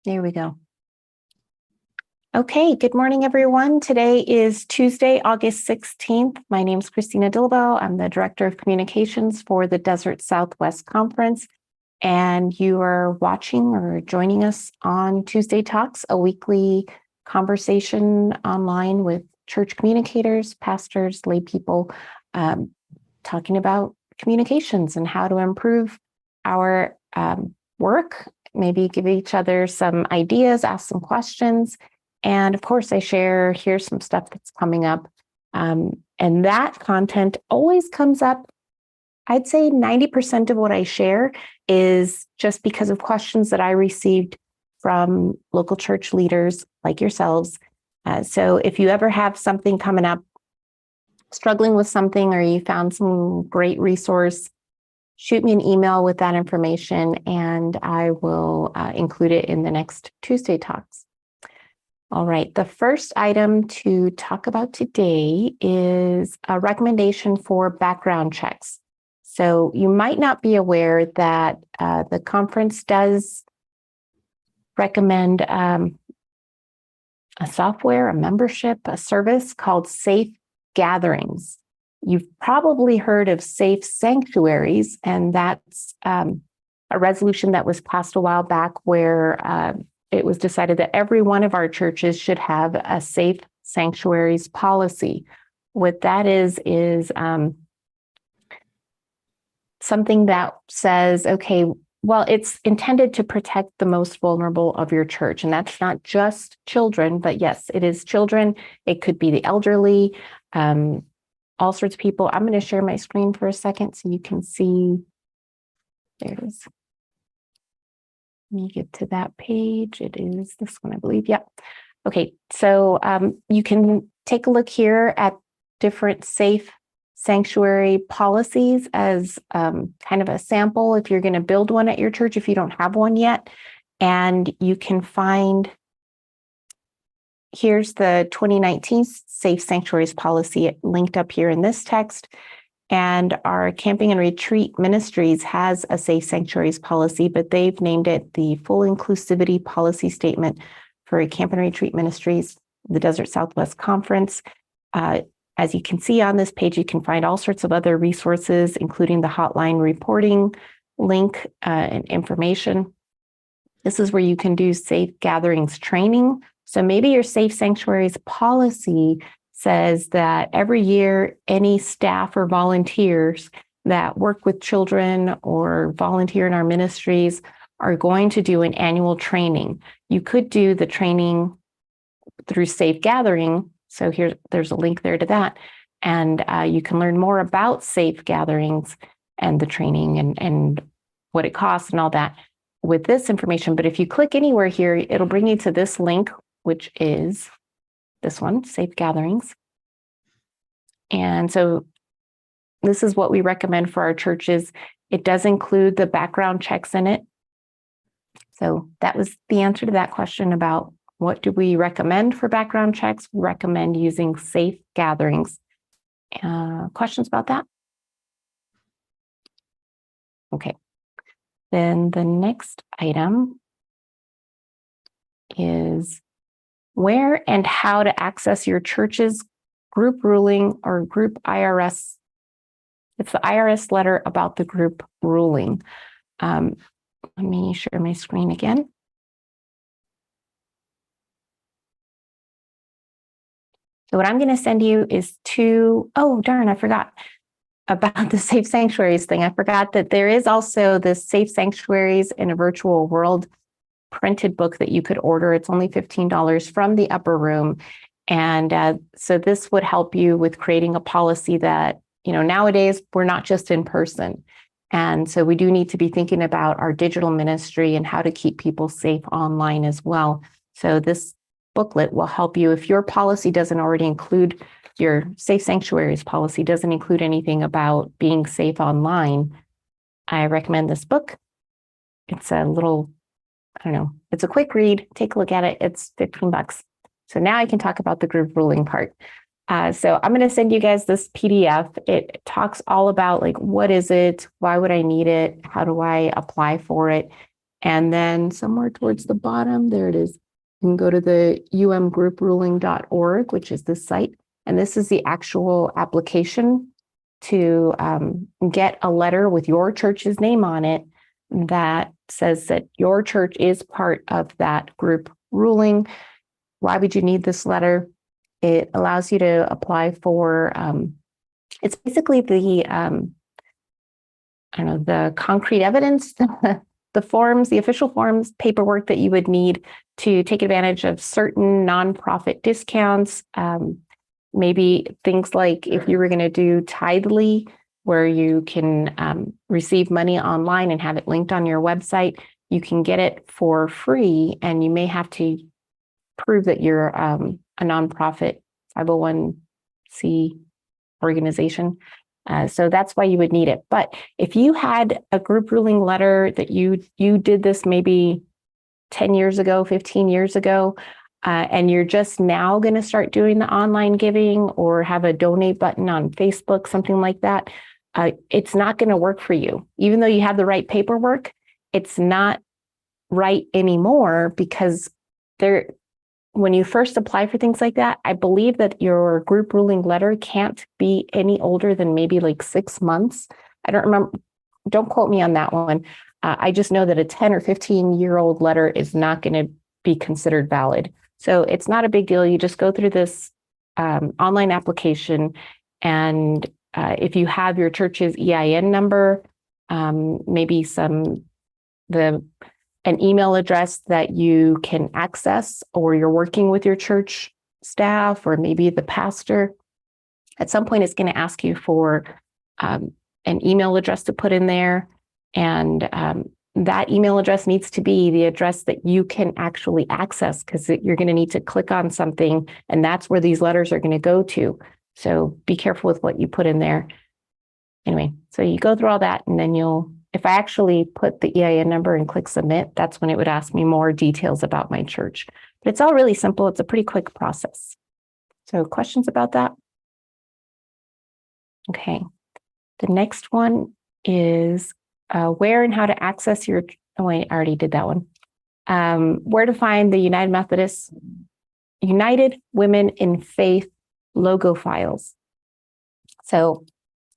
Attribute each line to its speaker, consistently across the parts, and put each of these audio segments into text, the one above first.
Speaker 1: There we go. Okay, good morning, everyone. Today is Tuesday, August 16th. My name is Christina Dilbo. I'm the Director of Communications for the Desert Southwest Conference, and you are watching or joining us on Tuesday Talks, a weekly conversation online with church communicators, pastors, lay people, talking about communications and how to improve our work, maybe give each other some ideas, ask some questions. And of course, I share, here's some stuff that's coming up. And that content always comes up. I'd say 90% of what I share is just because of questions that I received from local church leaders like yourselves. So if you ever have something coming up, struggling with something, or you found some great resource, shoot me an email with that information and I will include it in the next Tuesday Talks. All right, the first item to talk about today is a recommendation for background checks. So you might not be aware that the conference does recommend a software, a membership, a service called Safe Gatherings. You've probably heard of Safe Sanctuaries, and that's a resolution that was passed a while back where it was decided that every one of our churches should have a safe sanctuaries policy. What that is something that says, okay, well, it's intended to protect the most vulnerable of your church. And that's not just children, but yes, it is children. It could be the elderly, all sorts of people. I'm going to share my screen for a second so you can see. There it is. Let me get to that page. It is this one, I believe. Yep. Okay, so you can take a look here at different safe sanctuary policies as kind of a sample if you're going to build one at your church if you don't have one yet. And you can find, here's the 2019 Safe Sanctuaries policy linked up here in this text. And our Camping and Retreat Ministries has a Safe Sanctuaries policy, but they've named it the Full Inclusivity Policy Statement for Camp and Retreat Ministries, the Desert Southwest Conference. As you can see on this page, you can find all sorts of other resources, including the hotline reporting link and information. This is where you can do safe gatherings training. So maybe your Safe Sanctuaries policy says that every year, any staff or volunteers that work with children or volunteer in our ministries are going to do an annual training. You could do the training through Safe Gathering. So there's a link there to that. And you can learn more about Safe Gatherings and the training and what it costs and all that with this information. But if you click anywhere here, it'll bring you to this link, which is this one, Safe Gatherings. And so this is what we recommend for our churches. It does include the background checks in it. So that was the answer to that question about what do we recommend for background checks. We recommend using Safe Gatherings. Questions about that? Okay. Then the next item is where and how to access your church's group ruling or group IRS. It's the IRS letter about the group ruling. Let me share my screen again. So what I'm going to send you is oh, darn, I forgot about the Safe Sanctuaries thing. I forgot that there is also the Safe Sanctuaries in a Virtual World printed book that you could order. It's only $15 from the Upper Room. And so this would help you with creating a policy that, nowadays we're not just in person. And so we do need to be thinking about our digital ministry and how to keep people safe online as well. So this booklet will help you if your policy doesn't already include, your Safe Sanctuaries policy doesn't include anything about being safe online. I recommend this book. It's a little, it's a quick read. Take a look at it. It's $15. So now I can talk about the group ruling part. So I'm going to send you guys this PDF. It talks all about what is it? Why would I need it? How do I apply for it? And then somewhere towards the bottom, there it is. You can go to the umgroupruling.org, which is this site. And this is the actual application to get a letter with your church's name on it that says that your church is part of that group ruling. Why would you need this letter? It allows you to apply for, it's basically the, the concrete evidence, the forms, the official forms, paperwork that you would need to take advantage of certain nonprofit discounts. Maybe things like if you were going to do Tithely, where you can receive money online and have it linked on your website, you can get it for free, and you may have to prove that you're a nonprofit 501c organization. So that's why you would need it. But if you had a group ruling letter that you did this maybe 10 years ago, 15 years ago, and you're just now going to start doing the online giving or have a donate button on Facebook, something like that, it's not going to work for you. Even though you have the right paperwork, it's not right anymore, because when you first apply for things like that, I believe that your group ruling letter can't be any older than maybe like 6 months. I don't remember. Don't quote me on that one. I just know that a 10 or 15-year-old letter is not going to be considered valid. So it's not a big deal. You just go through this online application, and if you have your church's EIN number, maybe an email address that you can access, or you're working with your church staff or maybe the pastor, at some point it's going to ask you for an email address to put in there. And that email address needs to be the address that you can actually access, because you're going to need to click on something, and that's where these letters are going to go to. So be careful with what you put in there. Anyway, so you go through all that, and then if I actually put the EIN number and click submit, that's when it would ask me more details about my church. But it's all really simple. It's a pretty quick process. So questions about that? Okay. The next one is where and how to access your, oh wait, I already did that one. Where to find the United Women in Faith logo files. So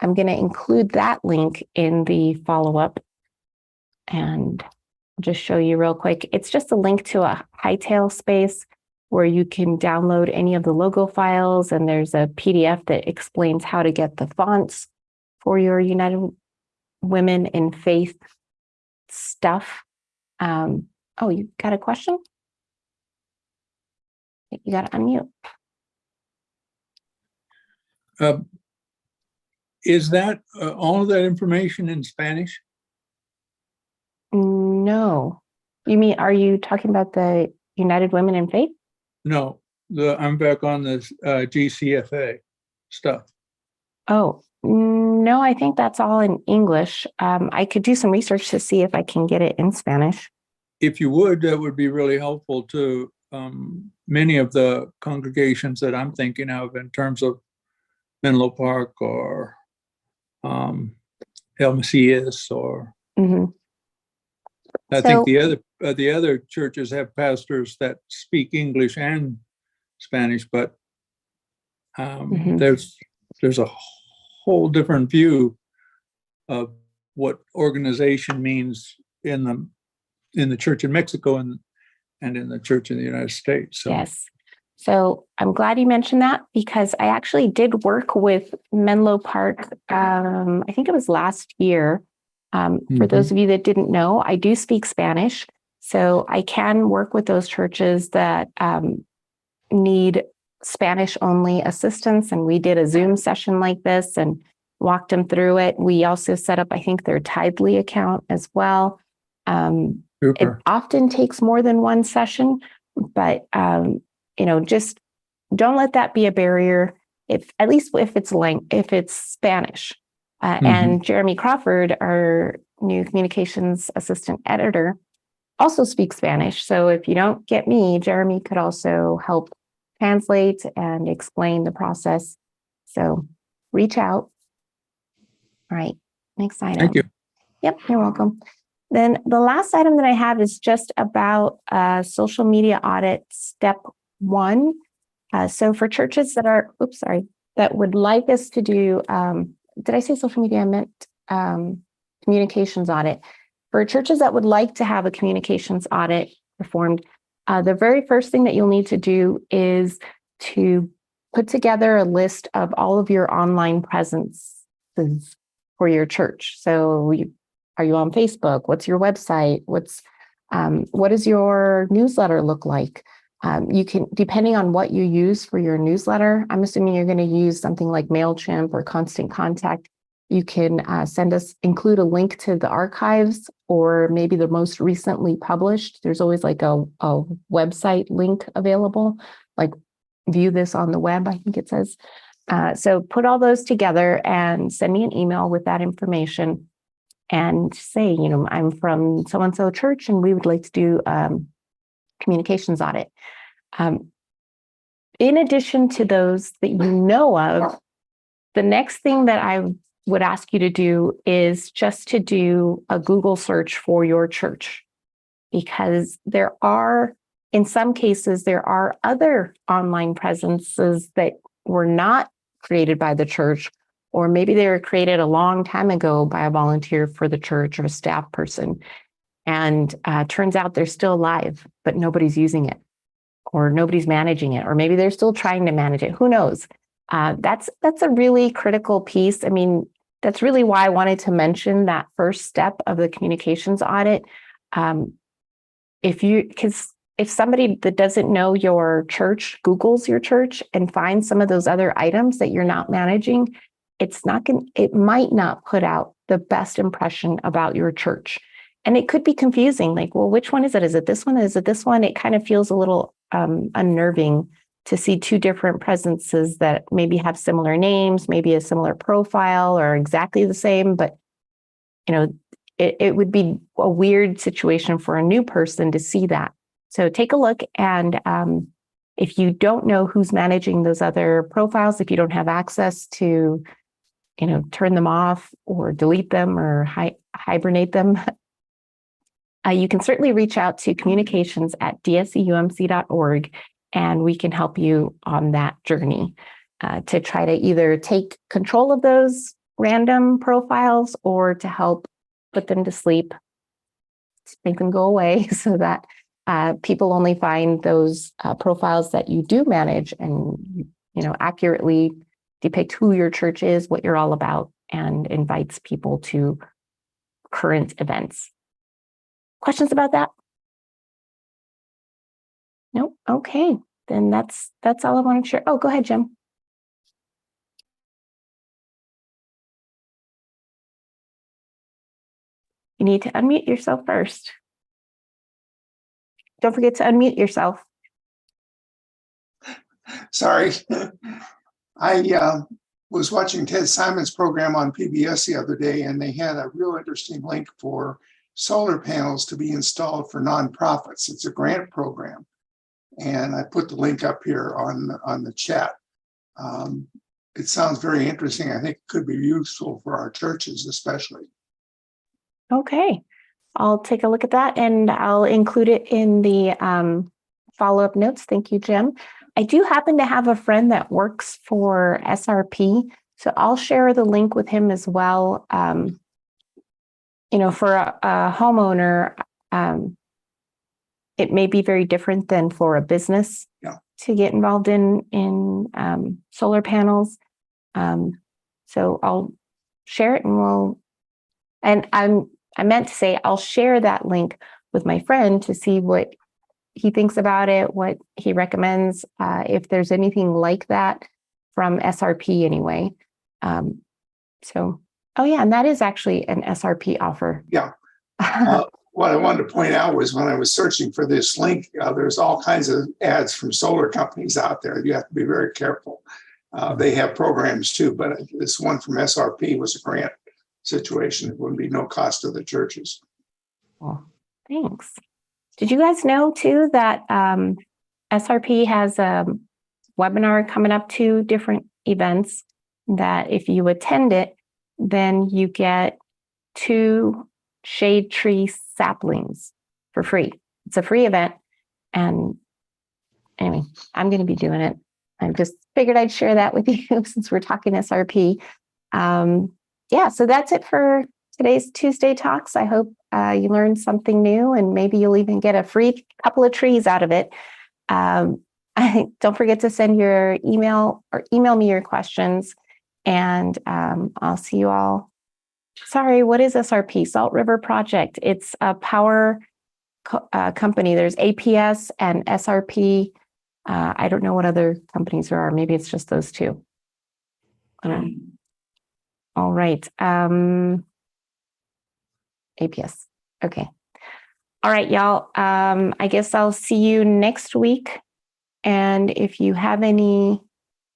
Speaker 1: I'm going to include that link in the follow-up, and just show you real quick. It's just a link to a Hightail space where you can download any of the logo files, and there's a PDF that explains how to get the fonts for your United Women in Faith stuff. Oh, you got a question? You got to unmute.
Speaker 2: Is that all of that information in Spanish?
Speaker 1: No. You mean, are you talking about the United Women in Faith?
Speaker 2: No, I'm back on this GCFA stuff.
Speaker 1: Oh, no, I think that's all in English. I could do some research to see if I can get it in Spanish.
Speaker 2: If you would, that would be really helpful to many of the congregations that I'm thinking of in terms of Menlo Park or El Macias, or I think the other churches have pastors that speak English and Spanish, but there's a whole different view of what organization means in the church in Mexico and in the church in the United States. So.
Speaker 1: Yes. So I'm glad you mentioned that, because I actually did work with Menlo Park. I think it was last year. For those of you that didn't know, I do speak Spanish. So I can work with those churches that need Spanish only assistance. And we did a Zoom session like this and walked them through it. We also set up, I think, their Tithely account as well. It often takes more than one session, but just don't let that be a barrier. If it's Spanish. And Jeremy Crawford, our new communications assistant editor, also speaks Spanish. So if you don't get me, Jeremy could also help translate and explain the process. So reach out. All right, next item.
Speaker 2: Thank you.
Speaker 1: Yep, you're welcome. Then the last item that I have is just about social media audit step 1. So for churches that are, that would like us to do, did I say social media? I meant communications audit. For churches that would like to have a communications audit performed, the very first thing that you'll need to do is to put together a list of all of your online presences for your church. So are you on Facebook? What's your website? What does your newsletter look like? You can, depending on what you use for your newsletter, I'm assuming you're going to use something like MailChimp or Constant Contact. You can include a link to the archives or maybe the most recently published. There's always like a website link available, like view this on the web, I think it says. So put all those together and send me an email with that information and say, I'm from so-and-so church and we would like to do communications audit. In addition to those that you know of, the next thing that I would ask you to do is just to do a Google search for your church, because in some cases, there are other online presences that were not created by the church, or maybe they were created a long time ago by a volunteer for the church or a staff person. And turns out they're still alive, but nobody's using it, or nobody's managing it, or maybe they're still trying to manage it. Who knows? That's a really critical piece. I mean, that's really why I wanted to mention that first step of the communications audit. Because if somebody that doesn't know your church Googles your church and finds some of those other items that you're not managing, it might not put out the best impression about your church. And it could be confusing, like, well, which one is it? Is it this one? Is it this one? It kind of feels a little unnerving to see two different presences that maybe have similar names, maybe a similar profile or exactly the same, but it would be a weird situation for a new person to see that. So take a look, and if you don't know who's managing those other profiles, if you don't have access to, turn them off or delete them or hibernate them, you can certainly reach out to communications@dscumc.org, and we can help you on that journey to try to either take control of those random profiles or to help put them to sleep, make them go away so that people only find those profiles that you do manage and, accurately depict who your church is, what you're all about, and invites people to current events. Questions about that? Nope. Okay. Then that's all I wanted to share. Oh, go ahead, Jim. You need to unmute yourself first. Don't forget to unmute yourself.
Speaker 3: Sorry. I was watching Ted Simon's program on PBS the other day, and they had a real interesting link for solar panels to be installed for nonprofits. It's a grant program. And I put the link up here on the chat. It sounds very interesting. I think it could be useful for our churches, especially.
Speaker 1: Okay. I'll take a look at that and I'll include it in the follow-up notes. Thank you, Jim. I do happen to have a friend that works for SRP, so I'll share the link with him as well. For a homeowner, it may be very different than for a business to get involved in solar panels. So I'll share it, and I meant to say I'll share that link with my friend to see what he thinks about it, what he recommends, if there's anything like that from SRP anyway. And that is actually an SRP offer.
Speaker 3: Yeah. What I wanted to point out was when I was searching for this link, there's all kinds of ads from solar companies out there. You have to be very careful. They have programs too, but this one from SRP was a grant situation. It wouldn't be no cost to the churches.
Speaker 1: Well, thanks. Did you guys know too that SRP has a webinar coming up, 2 different events, that if you attend it, then you get 2 shade tree saplings for free. It's a free event. And anyway, I'm going to be doing it. I just figured I'd share that with you since we're talking SRP. Yeah, so that's it for today's Tuesday Talks. I hope you learned something new, and maybe you'll even get a free couple of trees out of it. Don't forget to send your email or email me your questions, and I'll see you all. Sorry, what is SRP? Salt River Project. It's a power company. There's APS and SRP. I don't know what other companies there are. Maybe it's just those two. All right. APS. Okay. All right, y'all. I guess I'll see you next week. And if you have any,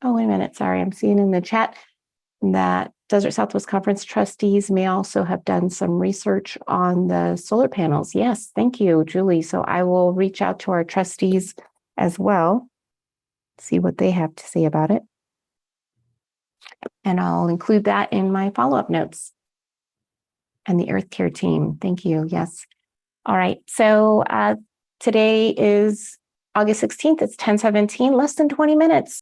Speaker 1: oh, wait a minute. Sorry, I'm seeing in the chat that Desert Southwest Conference trustees may also have done some research on the solar panels. Yes, thank you, Julie. So I will reach out to our trustees as well, see what they have to say about it. And I'll include that in my follow-up notes. And the Earth Care team, thank you. Yes. All right. So today is August 16th. It's 10:17, less than 20 minutes.